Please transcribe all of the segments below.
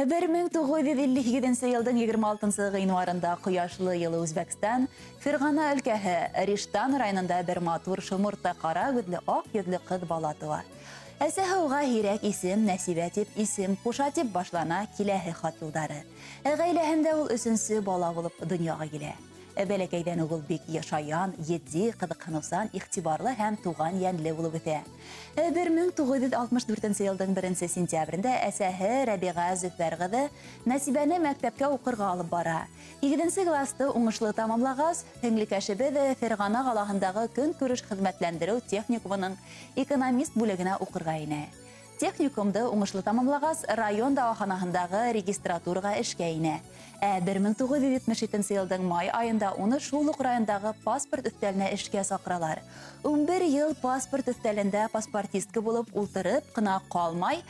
1957 елдің 26 ғинуарында құяшлы елы Өзбекстан, Ферғана өлкәһе Риштан районында бір матур шымыртта қара күдлі ақ йөҙлө қыз бала туа. Әсәһе уға һирәк исем, Нәсибә тип исем ҡуша тип башлана киләһе хат юлдары. Ғаиләһендә ул өсөнсө бала булып донъяға килә. Бәләкәйдән ул бик шаян, етди, ҡыҙыҡһыныусан, иғтибарлы һәм туған йәнле булып үҫә. 1964 елдың 1 сентябрендә әсәһе Рәбиға Зөфәр ҡыҙы Нәсибәне мәктәпкә уҡырға алып бара. 7 класты уңышлы тамамлағас, һеңлекәшебеҙ Ферғана ҡалаһындағы көнкүреш хеҙмәтләндереү техникумының экономист бүлегенә уҡырға инә. Техникумды уңышлы тамамлағас, район дауаханаһындағы регистратураға эшкә инә. 1977 елдың май айында уны шул уҡ райондағы паспорт өҫтәленә эшкә саҡыралар. 11 йыл паспорт өҫтәлендә паспортистка булып ултырып ҡына ҡалмай,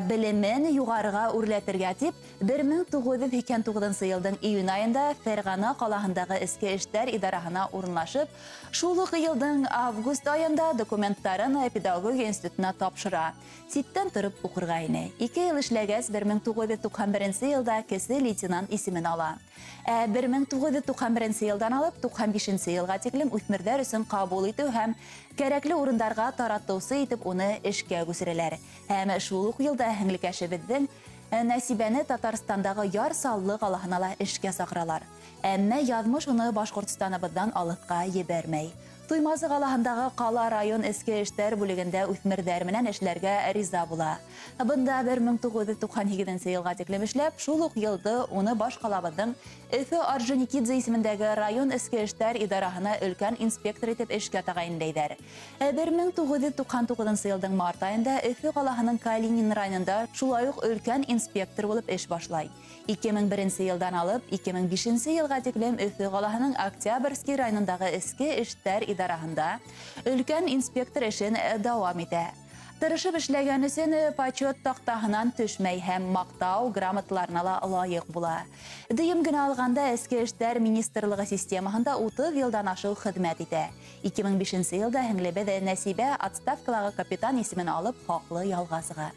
белемен юғарыға үрләтергә тип, 1989 йылдың июнь айында Ферғана ҡалаһындағы эске эштәр идараһына урынлашып, шул уҡ йылдың август айында документтарын педагогия институтына тапшыра. Ситтән тороп уҡырға инә. 2 йыл эшләгәс, 1991 йылда кесе лейтенант исемен ала. 1991 йылдан алып 95 йылға тиклем үҫмерҙәр өсөн ҡабул итеү һәм кәрәкле урындарға таратыусы итеп уны эшкә күсерәләр. Һәм шул уҡ йылда һеңлекәшебеҙҙең Нәсибәне Татарстандағы Яр-Саллы ҡалаһына ла эшкә саҡыралар. Әммә яҙмыш уны Башҡортостаныбыҙҙан алыҫҡа ебәрмәй. Туймазы ҡалаһындағы ҡала район эске эштәр бүлегендә үҫмерҙәр менән эшләргә риза була. Бында 1998 йылға тиклем эшләп, шул уҡ йылды уны баш ҡалабыҙҙың Өфө Орджоникидзе исемендәге район эске эштәр идараһына өлкән инспектор итеп эшкә тәғәйенләйҙәр. 1999 йылдың март айында Өфө ҡалаһының Калинин районында шулай уҡ өлкән инспектор булып эш башлай. 2001 йылдан алып 2005 йылға тиклем Өфө ҡалаһының Октябрьский районындағы эске эштәр идараһында өлкән инспектор эшен дауам итә. Тырышып эшләгән өсөн почет таҡтаһынан төшмәй һәм маҡтау грамоталарына ла лайыҡ була. Дөйөм генә алғанда эске эштәр министрлығы системаһында 30 йылдан ашыу хеҙмәт итә. 2005 йылда һеңлебеҙ Нәсибә отставкалағы капитан исемен алып хаҡлы ялға сыға.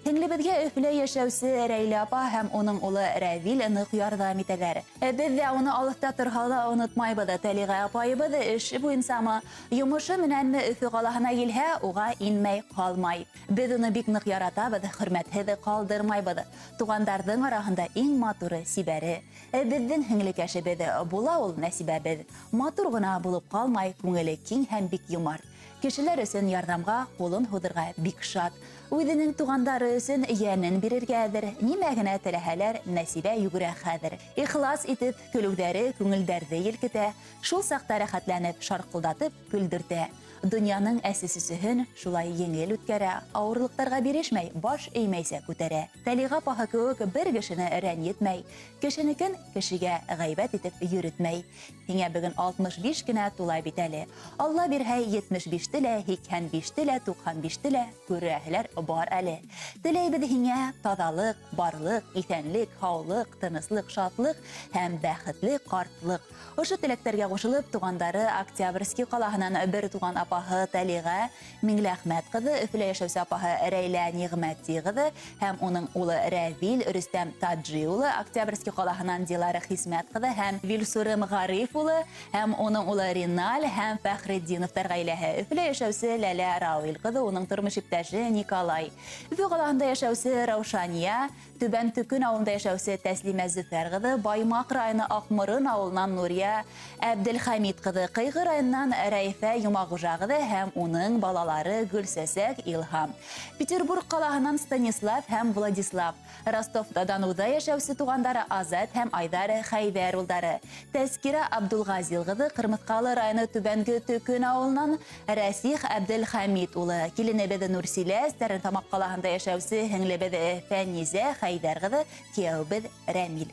Һеңлебеҙгә Өфөлә йәшәүсе Рәйлә апа һәм уның улы Рәвил ныҡ ярҙам итәләр. Беҙ ҙә уны алыҫта торһа ла онотмайбыҙ. Тәлиғә апайыбыҙ эш буйынсамы, йомошы менәнме Өфө ҡалаһына килһә, уға инмәй ҡалмай. Беҙ уны бик ныҡ яратабыҙ, хөрмәтһеҙ ҡалдырмайбыҙ. Туғандарҙың араһында иң матуры Сибәре. Беҙҙең һеңлекәшебеҙ була ул Нәсибәбеҙ. Матур ғына булып ҡалмай, күңеле киң һәм бик йомарт. Кешеләр өсөн ярҙамға ҡулын һуҙырға бик шат. Үҙенең туғандары өсөн йәнен бирергә әҙер. Нимә генә теләһәләр, Нәсибә йүгерә хәҙер. Ихлас итеп, көлөүҙәре күңелдәрҙе елкетә. Шул саҡта рәхәтләнеп, шарҡылдатып көлдөртә. Донъяның әсе-сөсөһөн шулай еңел үткәрә, ауырлыҡтарға бирешмәй, баш эймәйсә күтәрә. Тәлиғә апаһы кеүек бер кешене рәнйетмәй, кешенекен кешегә ғәйбәт итеп йөрөтмәй. Һиңә бөгөн 65 кенә тулай бит әле. Алла бирһә 75-те лә, 85-те лә, 95-те лә күрәһеләр бар әле. Теләйбеҙ һиңә таҙалык, барлык, иҫәнлек, һаулык, тыныслык, шатлык һәм бәхетле ҡартлык. Ошо теләктәргә ҡушылып, туғандары Октябрьский ҡалаһынан бер туған апаһы Тәлиғә Миңләхмәт ҡыҙы, Өфөлә йәшәүсе апаһы Рәйлә Ниғмәти ҡыҙы һәм уның улы Рәвил Рөстәм Таджи улы, Октябрьский ҡалаһынан Дилара Хисмәт ҡыҙы һәм Вилсурым Ғариф улы һәм уның улы Риналь һәм Фәхретдиновтар ғаиләһе. Өфөлә йәшәүсе Ләлә Рауил ҡыҙы, уның тормош иптәше Николай. Өфө ҡалаһында йәшәүсе Раушания, Түбән Төкөн ауылында йәшәүсе Тәслимә Зөфәр ҡыҙы, Баймаҡ районы Аҡмырын ауылынан Нурия Әбделхәмит ҡыҙы, Ҡыйғы районынан Рәйфә Йомағужа ҡыҙы һәм уның балалары Гөлсәсәк, Илһам. Петербург ҡалаһынан Станислав һәм Владислав. Ростов-на-Донода йәшәүсе туғандары Азат һәм Айдар Хәйҙәр улдары. Тәскира Абдулғазил ҡыҙы, Ҡырмыҫҡалы районы Түбәнге Төкөн ауылынан Рәсих Әбделхәмит улы. Киленебеҙ Нурсилә, Стәрлетамаҡ ҡалаһында йәшәүсе һеңлебеҙ Фәнизә Хәйҙәр ҡыҙы, кейәүбеҙ Рәмил.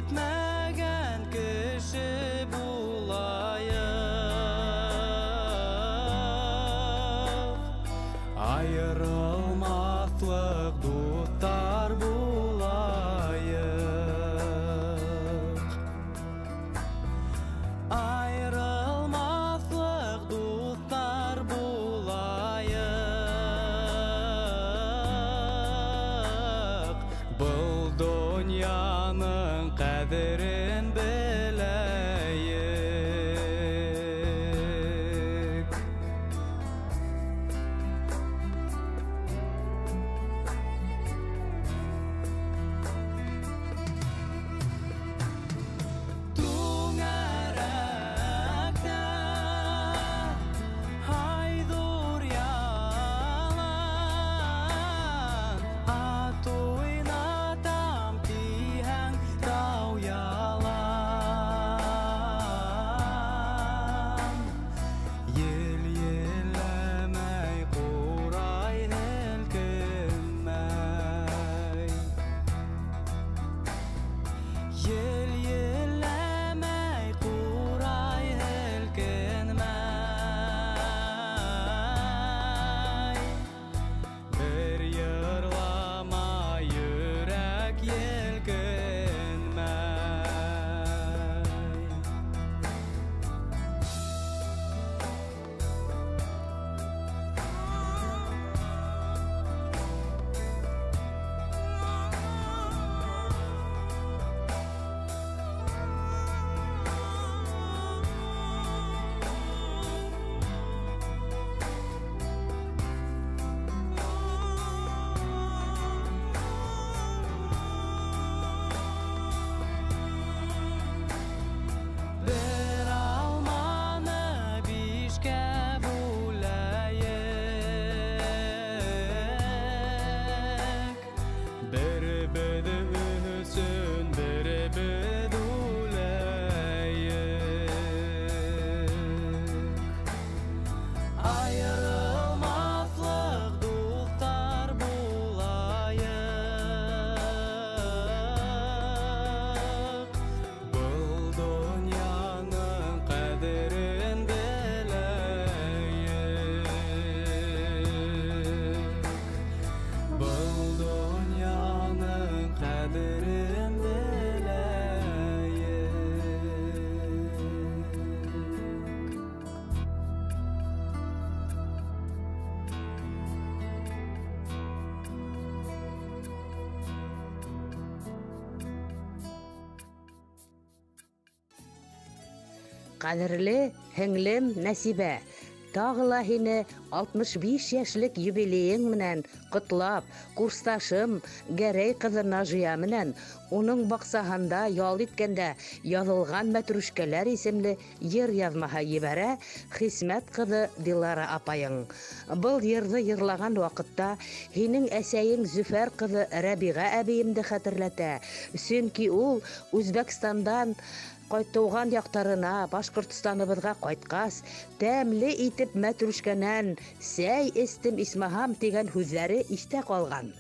etmegen kişi bulayık. Ayrılmazlık dostlar bulayık. Ayrılmazlık dostlar bulayık. Bu dünyanın kaderin bileyik. Tungarakta haydur yalan, atoynatam tihang tau yalan. Yel yelemey kuray helkinmey. Yel yelemey kuray helkinmey. Bir yırlama yürek yelkinmey. Bir almanı bişke bulayık. Bir bidi ühsün, bir bidi ulayık. Ayrılmazlık dostlar bulayık. Bu dünyanın kaderin bileyik. Bu dünyanın kaderin bileyik. Qadrli hinglim Nasibe, tağla hini 65 yaşlık юбилейің менен құтлап, курсташым Гәрәй кызы Нажия менен onun бақсаһында ял иткәндә язылган мәтрүшкәләр исемле йыр язмаһы ебәрә Хисмәт кызы Дилара апайың. Был йырны йырлаган вакытта һинең әсәең Зөфәр кызы Рәбига әбиемде хәтерләтә. Чөнки ул Үзбәкстандан кайтуган яктарына, Башкортстаныбызга кайткас, тәмле итеп мәтрүшкәнән сәй эстем исмаһам дигән һүзләре истә калган.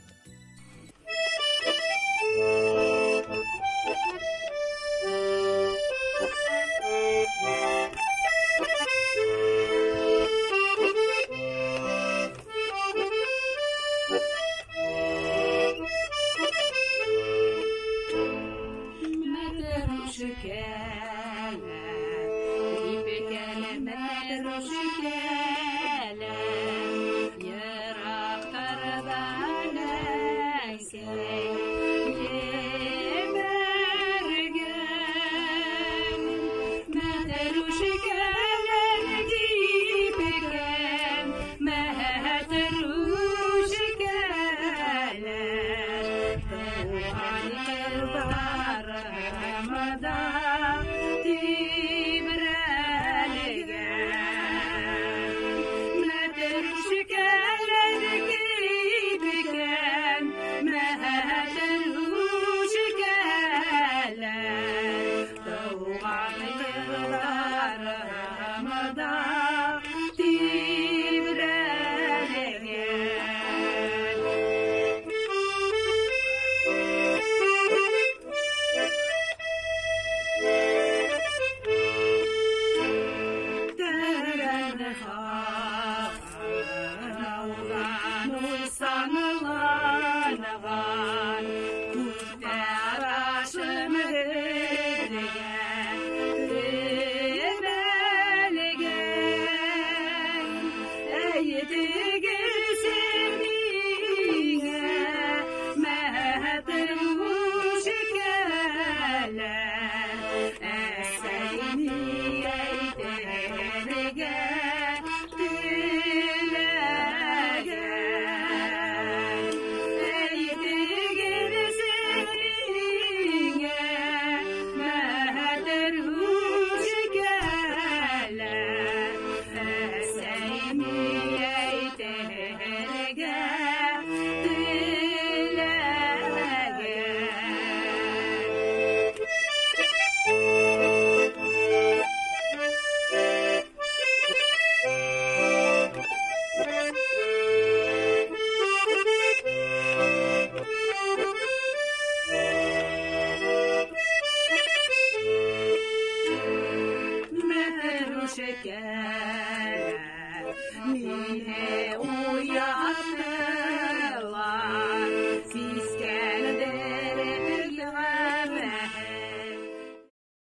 Көлегрәгә